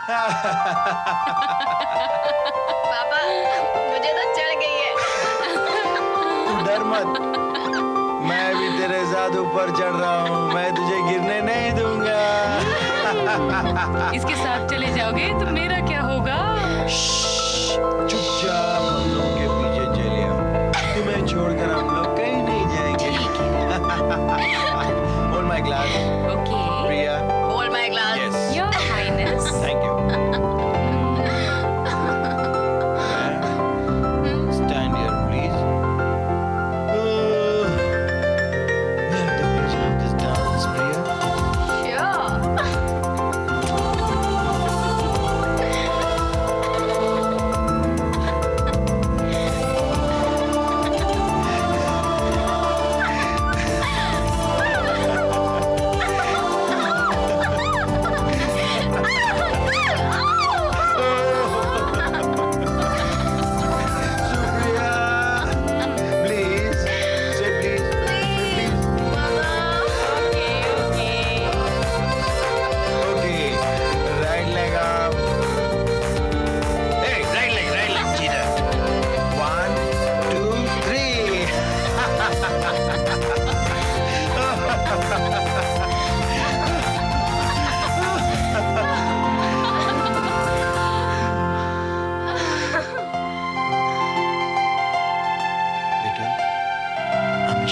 पापा मुझे तो चढ़ गई है। तू डर मत, मैं भी तेरे साथ ऊपर चढ़ रहा हूँ, मैं तुझे गिरने नहीं दूंगा। इसके साथ चले जाओगे तो मेरा क्या होगा? चुपचाप हम लोगों के पीछे चले आओ, तुम्हें छोड़कर हम लोग कहीं नहीं जाएंगे। Hold my glass. Okay. Priya. Hold my glass. Yes. Your Highness. Thank you. Stand here, please. We have to finish off this dance, Priya.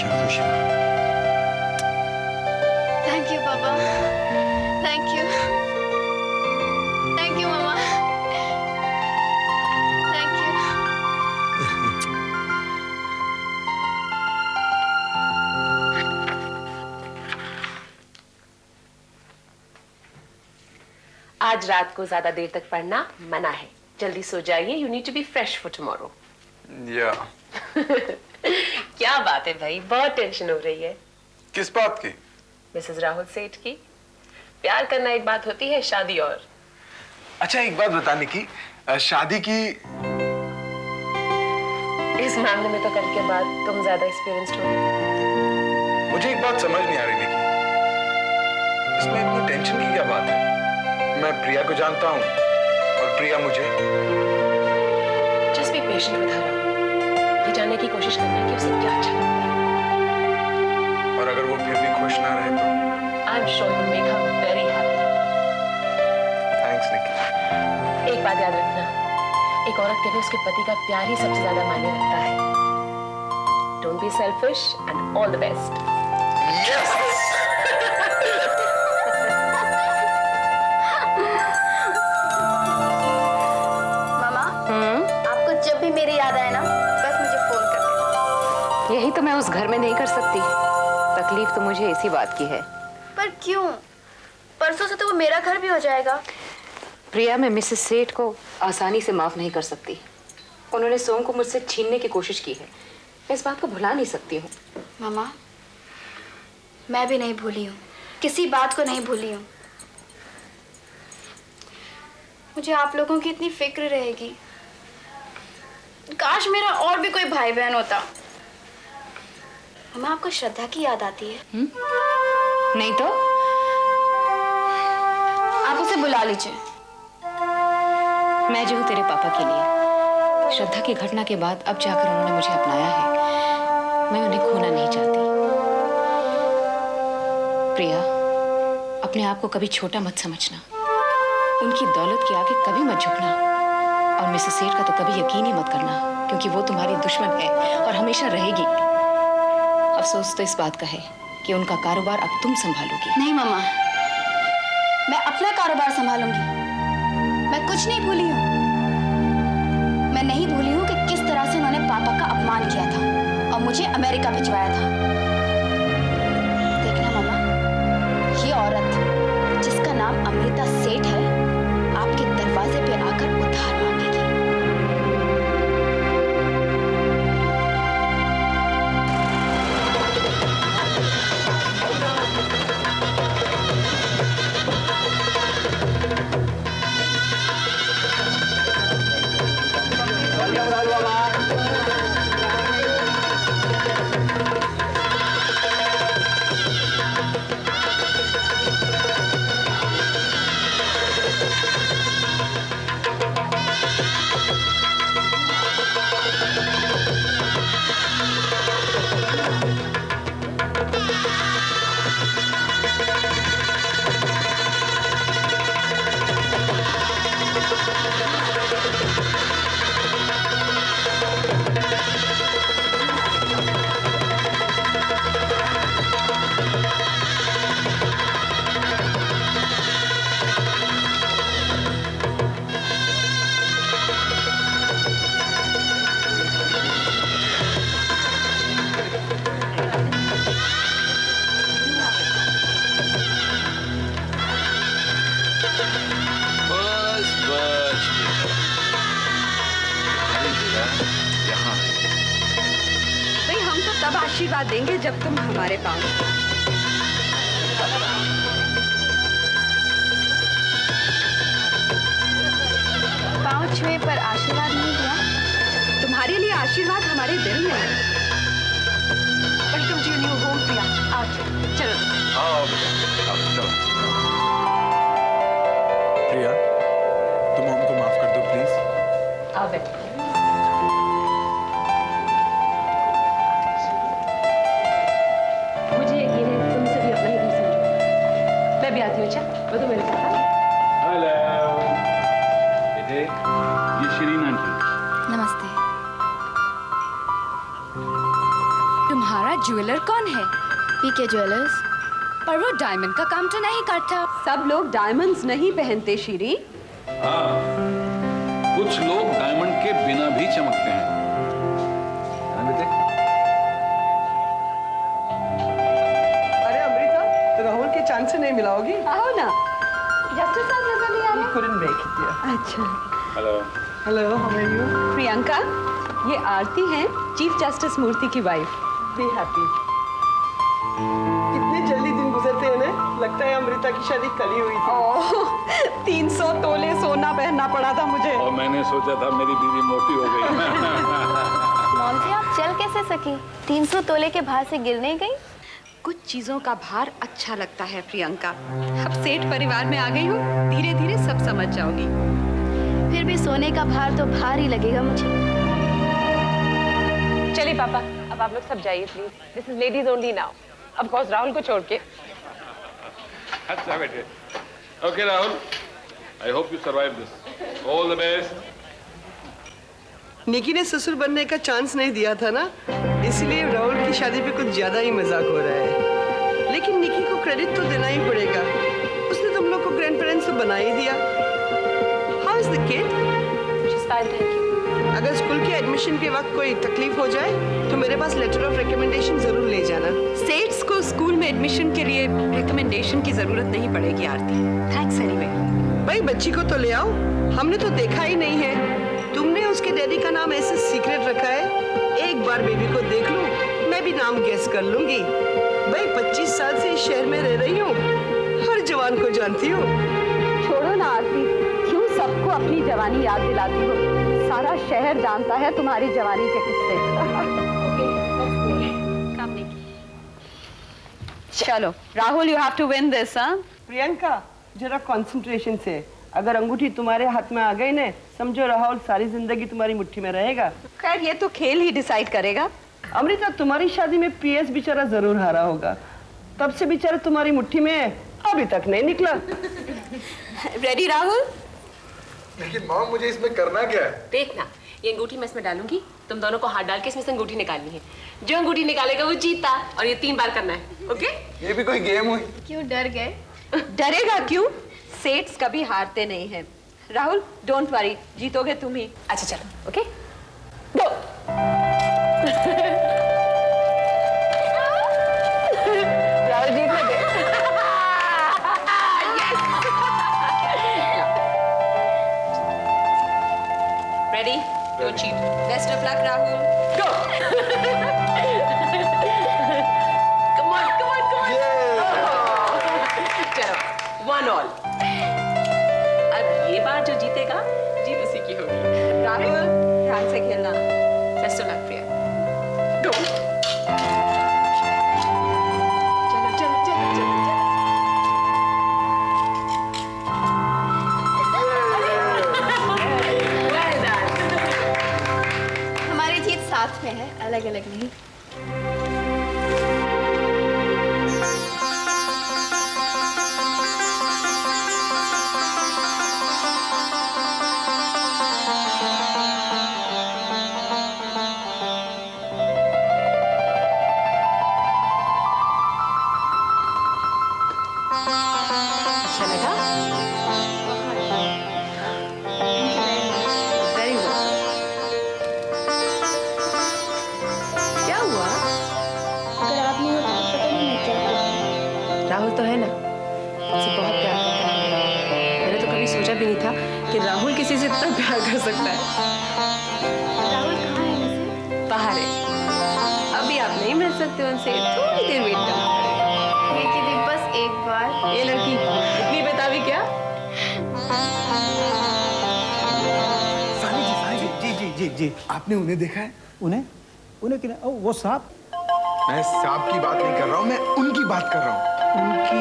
Sure. Thank you, Papa. Thank you. Thank you, Mama. Thank you. आज रात को ज्यादा देर तक पढ़ना मना है। जल्दी सो जाइए। You need to be fresh for tomorrow. क्या बात है भाई, बहुत टेंशन हो रही है। किस बात की? मिसेस राहुल सेठ की। प्यार करना एक बात होती है, शादी और। अच्छा एक बात बताने की, शादी की इस मामले में तो कल के बाद तुम ज्यादा एक्सपीरियंस्ड हो। मुझे एक बात समझ नहीं आ रही निकी, इसमें इतनी टेंशन की क्या बात है? मैं प्रिया को जानता हूँ और प्रिया मुझे। Just be patient with her. ये जानने की कोशिश करना कि उसे क्या अच्छा लगता है। और अगर वो फिर भी खुश ना रहे तो? I am sure you make her very happy. Thanks Nikki. एक बात याद रखना, एक औरत के लिए उसके पति का प्यार ही सबसे ज्यादा मायने रखता है। Don't be selfish and all the best. Yes. मामा, आपको जब भी मेरी याद आए ना, बस मुझे फोन कर देना। यही तो मैं उस घर में नहीं कर सकती। तकलीफ तो मुझे इसी बात की है। पर क्यों? परसों से तो वो मेरा घर भी हो जाएगा। प्रिया, मैं मिसेस सेठ को आसानी से माफ नहीं कर सकती। उन्होंने सोम को मुझसे छीनने की कोशिश की है। मैं इस बात को भुला नहीं सकती हूँ। मामा, मैं भी नहीं भूली हूँ, किसी बात को नहीं भूली हूँ। मुझे आप लोगों की इतनी फिक्र रहेगी। काश मेरा और भी कोई भाई बहन होता। मामा, आपको श्रद्धा की याद आती है? नहीं तो आप उसे बुला लीजिए। मैं जो हूँ तेरे पापा के लिए। श्रद्धा की घटना के बाद अब जाकर उन्होंने मुझे अपनाया है। मैं उन्हें खोना नहीं चाहती। प्रिया, अपने आप को कभी छोटा मत समझना। उनकी दौलत के आगे कभी मत झुकना। और मिसेस सेठ का तो कभी यकीन ही मत करना, क्योंकि वो तुम्हारी दुश्मन है और हमेशा रहेगी। अफसोस तो इस बात का है कि उनका कारोबार अब तुम संभालोगी। नहीं मामा, मैं अपना कारोबार संभालूंगी। मैं कुछ नहीं भूली हूँ। मैं नहीं भूली हूँ कि किस तरह से उन्होंने पापा का अपमान किया था और मुझे अमेरिका भिजवाया था। देखना मामा, ये औरत जिसका नाम अमृता सेठ है, आपके दरवाजे पे आकर उधार मांगेगी। तब आशीर्वाद देंगे जब तुम हमारे पास। पाँव छुए पर आशीर्वाद नहीं दिया। तुम्हारे लिए आशीर्वाद हमारे दिल में है। वेलकम टू न्यू होम प्रिया। आओ चलो। आओ बेटा, आओ, चलो। प्रिया, तुम हमको माफ कर दो प्लीज। आओ बेटा। मुझे यकीन है तुम सभी अपना ही घर समझो। मैं भी आती हूँ। अच्छा वो तो मेरे साथ है। हेलो बेटे, ये शिरीन आंटी। नमस्ते। तुम्हारा ज्वेलर कौन है? पीके ज्वेलर्स। पर वो डायमंड का काम तो नहीं करता। सब लोग डायमंड्स नहीं पहनते शीरी। हाँ, कुछ लोग डायमंड के बिना भी चमकते हैं। हाँ बेटे। अरे अमृता, राहुल के चांद से नहीं मिलाओगी? आओ ना। जस्टिस साहब नजर नहीं आ रहे? couldn't make it, yeah. अच्छा। Hello. Hello, how are you? Priyanka, ये आरती है, चीफ जस्टिस मूर्ति की वाइफ। Be happy. कितने जल्दी दिन गुजरते हैं ना? लगता है अमृता की शादी कल ही हुई थी। ओह, 300 तोले सोना पहनना पड़ा था मुझे। और मैंने सोचा था मेरी बीवी मोटी हो गई। मौम जी आप चल कैसे सकी? 300 तोले के भार से गिर नहीं गई? कुछ चीजों का भार अच्छा लगता है प्रियंका। अब सेठ परिवार में आ गई हूँ, धीरे धीरे सब समझ जाओगी। फिर भी सोने का भार तो भार ही लगेगा मुझे। चलिए पापा, अब आप लोग सब जाइए please. This is ladies only now. Of course Rahul को छोड़ के। अच्छा बेटे। Okay Rahul, I hope you survive this. All the best. Nikki ने ससुर बनने का चांस नहीं दिया था ना, इसलिए राहुल की शादी पे कुछ ज्यादा ही मजाक हो रहा है। लेकिन निकी को क्रेडिट तो देना ही पड़ेगा, उसने तुम लोग को ग्रैंड पेरेंट्स तो बना ही दिया। How is the kid? अगर स्कूल के एडमिशन के वक्त कोई तकलीफ हो जाए तो मेरे पास लेटर ऑफ रिकमेंडेशन जरूर ले जाना। सेट्स को स्कूल में एडमिशन के लिए रिकमेंडेशन की जरूरत नहीं पड़ेगी आरती। Thanks anyway. भाई बच्ची को तो ले आओ, हमने तो देखा ही नहीं है। तुमने उसके डैडी का नाम ऐसे सीक्रेट रखा है। एक बार बेबी को देख लूं, मैं भी नाम गेस कर लूंगी। भाई 25 साल से इस शहर में रह रही हूँ, हर जवान को जानती हूँ। छोड़ो ना आरती, क्यों सबको अपनी जवानी याद दिलाती हो? सारा शहर जानता है तुम्हारी जवानी के किस्से। चलो Rahul, you have to win this. Priyanka जरा कंसंट्रेशन से, अगर अंगूठी तुम्हारे हाथ में आ गई ना, समझो राहुल सारी जिंदगी तुम्हारी मुट्ठी में रहेगा। खैर ये तो खेल ही डिसाइड करेगा। अमृता तुम्हारी शादी में पीएस बेचारा जरूर हारा होगा, तब से बेचारा तुम्हारी मुट्ठी में अभी तक नहीं निकला। रेडी राहुल? लेकिन माँ मुझे इसमें करना क्या है? देखना, ये अंगूठी मैं इसमें डालूंगी, तुम दोनों को हाथ डाल के इसमें से अंगूठी निकालनी है। जो अंगूठी निकालेगा वो जीता, और ये 3 बार करना है। ओके? ये भी कोई गेम हुई? क्यों डर गए? डरेगा क्यों? सेट्स कभी हारते नहीं हैं। राहुल डोंट वरी, जीतोगे तुम ही। अच्छा चलो। Okay go. राहुल जीत लगे। Ready? Don't cheat. Best of luck Rahul. Go. Come on come on come on. चलो 1 ऑल। अब ये बार जो जीतेगा जीत उसी की होगी। राहुल ध्यान से खेलना। बेस्ट ऑफ लक प्रिया। गो। चलो चलो चलो चलो चलो। Well done. हमारी जीत साथ में है, अलग अलग नहीं। अच्छा लगा? Very well. क्या हुआ? अगर आप नहीं होते तो पता नहीं मैं क्या करती। राहुल तो है ना, मुझसे बहुत प्यार करता है। मैंने तो कभी सोचा भी नहीं था कि राहुल किसी से इतना प्यार कर सकता है। राहुल कहाँ है वैसे? बाहर है। अभी आप नहीं सकते हो उनसे, थोड़ी देर वेट करना पड़ेगा। निकी दी बस एक बार। ये लड़की इतनी बेताबी क्या? जी आपने उन्हें देखा है? उन्हें किन्हें? वो सांप। मैं सांप की बात नहीं कर रहा हूँ, मैं उनकी बात कर रहा हूँ। उनकी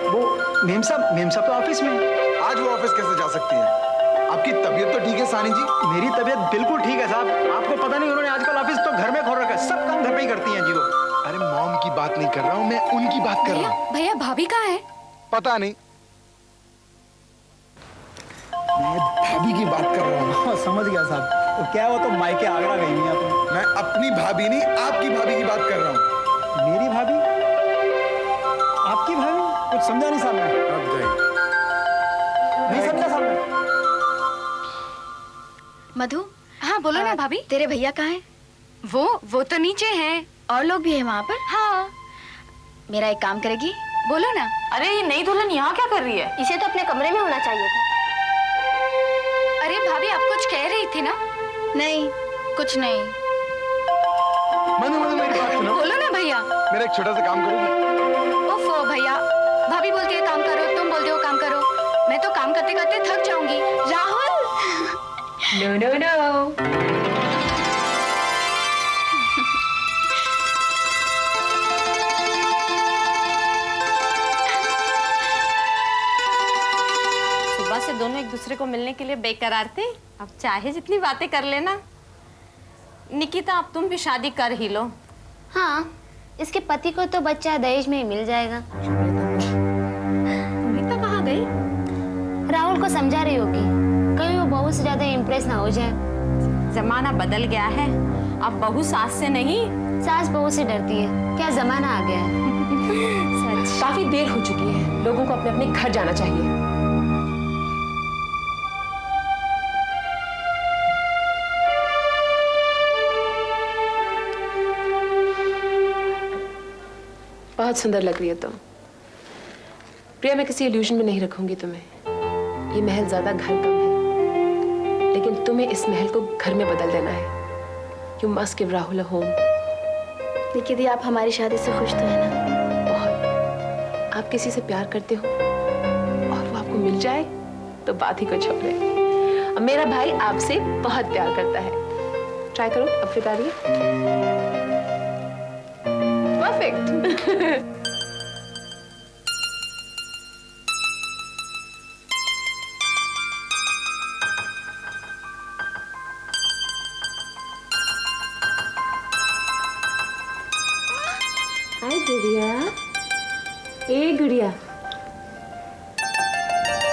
वो मेम साहब तो ऑफिस में है। आज वो ऑफिस कैसे जा सकती है? आपकी तबीयत तो ठीक है सानी जी? मेरी तबीयत बिल्कुल ठीक है साहब। आपको पता नहीं उन्होंने आजकल ऑफिस तो घर में खोल रखा है, सब काम घर पे ही करती हैं जी वो। अरे मॉम की बात नहीं कर रहा हूँ, मैं उनकी बात कर रहा हूँ। भैया भाभी कहाँ है? पता नहीं, मैं भाभी की बात कर रहा हूँ। समझ गया साहब। तो क्या वो तो मायके आगरा गई हुई आप? मैं अपनी भाभी नहीं, आपकी भाभी की बात कर रहा हूँ। मेरी भाभी? आपकी भाभी? कुछ समझा नहीं साहब मैं। अब जाइए। नहीं समझा साहब मैं। मधु, हाँ बोलो ना भाभी। तेरे भैया कहाँ हैं? वो तो नीचे हैं। और लोग भी हैं वहाँ पर? हाँ। मेरा एक काम करेगी? बोलो ना। अरे ये नई दुल्हन यहाँ क्या कर रही है? इसे तो अपने कमरे में होना चाहिए था। अरे भाभी आप कुछ कह रही थी ना? नहीं, कुछ नहीं। मनु मेरी बात सुनो। बोलो ना भैया। मेरा एक छोटा सा काम करोगी? ओफो भैया, भाभी बोलती है काम करो, तुम बोलते हो काम करो। मैं तो काम करते करते थक जाऊंगी। राहुल। नो। सुबह से दोनों एक दूसरे को मिलने के लिए बेकरार थे। अब चाहे जितनी बातें कर लेना। निकिता अब तुम भी शादी कर ही लो। हाँ, इसके पति को तो बच्चा दहेज में ही मिल जाएगा। अमृता कहाँ गई? राहुल को समझा रही होगी, कहीं वो बहू से ज्यादा इम्प्रेस ना हो जाए। जमाना बदल गया है, अब बहू सास से नहीं, सास बहू से डरती है। क्या जमाना आ गया है। सच। काफी देर हो चुकी है, लोगों को अपने अपने घर जाना चाहिए। बहुत सुंदर लग रही है तुम। प्रिया, मैं किसी इल्यूजन में नहीं रखूंगी तुम्हें। ये महल ज्यादा घर कम है, लेकिन तुम्हें इस महल को घर में बदल देना है। You must give Rahul a home. निकी दी, आप हमारी शादी से खुश तो है ना? बहुत। आप किसी से प्यार करते हो और वो आपको मिल जाए तो बात ही कुछ और है। अब मेरा भाई आपसे बहुत प्यार करता है। ट्राई करो, अब फिर आ रही है। परफेक्ट। हाय गुड़िया। ए गुड़िया,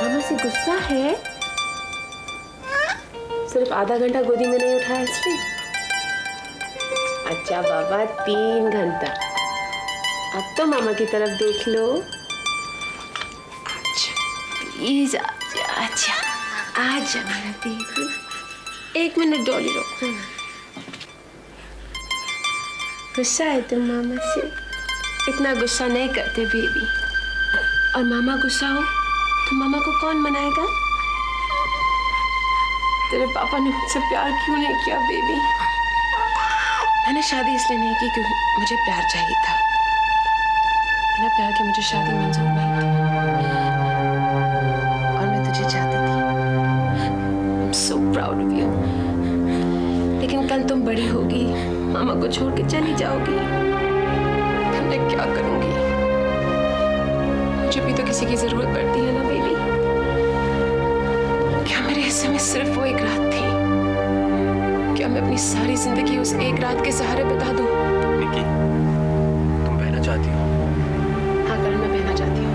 मामा से गुस्सा है? सिर्फ आधा घंटा गोदी में नहीं उठाया इसलिए? अच्छा बाबा, 3 घंटा। अब तो मामा की तरफ देख लो। अच्छा प्लीज आजा, आजा आजा मेरा बेबी। 1 मिनट डॉली रखो। गुस्सा है तुम मामा से? इतना गुस्सा नहीं करते बेबी। और मामा गुस्सा हो तो मामा को कौन मनाएगा? तेरे पापा ने मुझसे प्यार क्यों नहीं किया बेबी? मैंने शादी इसलिए नहीं की क्योंकि मुझे प्यार चाहिए था। बिना प्यार के मुझे शादी मंजूर नहीं थी। और मैं तुझे चाहती थी। I'm so proud of you. लेकिन कल तुम बड़ी होगी, मामा को छोड़ के चली जाओगी, तो मैं क्या करूंगी? मुझे भी तो किसी की जरूरत पड़ती है ना बेबी। क्या मेरे हिस्से में सिर्फ वो एक रात थी? क्या मैं अपनी सारी जिंदगी उस एक रात के सहारे बिता दूं? निकी, तुम बहना चाहती हो? हाँ करण, मैं बहना चाहती हूँ।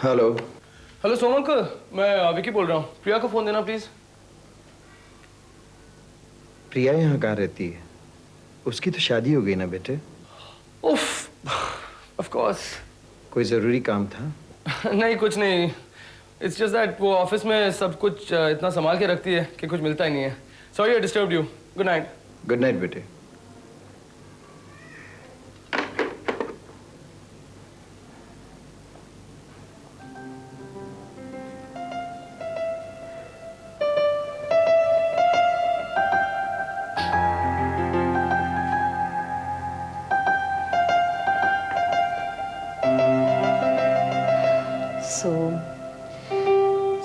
हेलो। हेलो सोम अंकल, मैं विकी बोल रहा हूँ। प्रिया को फोन देना प्लीज। प्रिया यहाँ कहाँ रहती है? उसकी तो शादी हो गई ना बेटे। उफ, ऑफ कोर्स। कोई जरूरी काम था? नहीं, कुछ नहीं। इट्स जस्ट दैट वो ऑफिस में सब कुछ इतना संभाल के रखती है कि कुछ मिलता ही नहीं है। Sorry I disturbed you. Good night. Good night बेटे।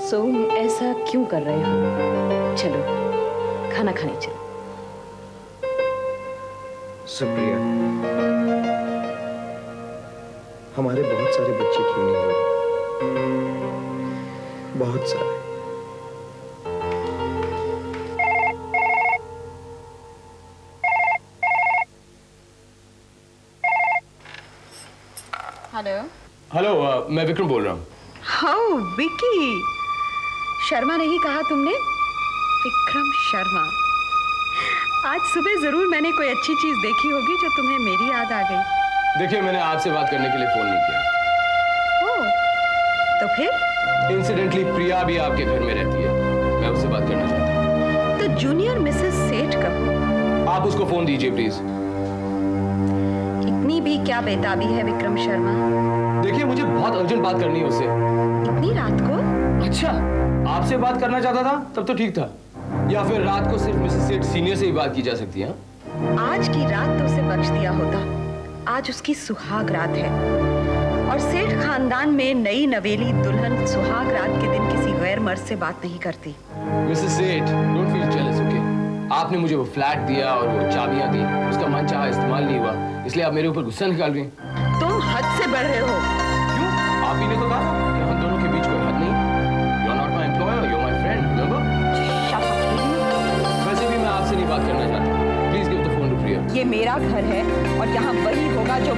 सोम, ऐसा क्यों कर रहे हो? चलो खाना खाने चलो। सुप्रिया, हमारे बहुत सारे बच्चे क्यों नहीं हुए? बहुत सारे। हेलो। हेलो, मैं विक्रम बोल रहा हूँ। हाउ विकी, शर्मा नहीं कहा तुमने? विक्रम शर्मा। आज सुबह जरूर मैंने कोई अच्छी चीज देखी होगी जो तुम्हें मेरी याद आ गई। देखिए, मैंने आपसे बात करने के लिए फोन नहीं किया। ओह, तो फिर? इंसिडेंटली प्रिया भी आपके घर में रहती है, मैं उससे बात करना चाहता हूँ। तो जूनियर मिसेस सेठ कहो। आप उसको फोन दीजिए प्लीज। इतनी भी क्या बेताबी है विक्रम शर्मा? देखिए, मुझे बहुत अर्जेंट बात करनी है उससे। इतनी रात को? अच्छा, आपसे बात करना चाहता था तब तो ठीक था, या फिर रात को सिर्फ मिसेस सेठ सीनियर से ही बात की जा सकती है? आज की रात तो उसे बख्श दिया होता। आज उसकी सुहाग रात है और सेठ खानदान में नई नवेली दुल्हन सुहाग रात के दिन किसी गैर मर्द से बात नहीं करती। मिसेस सेठ, डोंट फील जेलस, ओके? आपने मुझे वो फ्लैट दिया और वो चाबियां दी, उसका मनचाहा इस्तेमाल नहीं हुआ, इसलिए आप मेरे ऊपर गुस्सा निकाल रही हैं। तुम हद से बढ़ रहे हो। क्यों? आप ही ने तो कहा कि हम दोनों के बीच कोई हद नहीं। You are not my employer, you are my friend, remember? वैसे भी मैं आपसे नहीं बात करना चाहता। Please give the phone to Priya. ये मेरा घर है और यहाँ वही होगा जो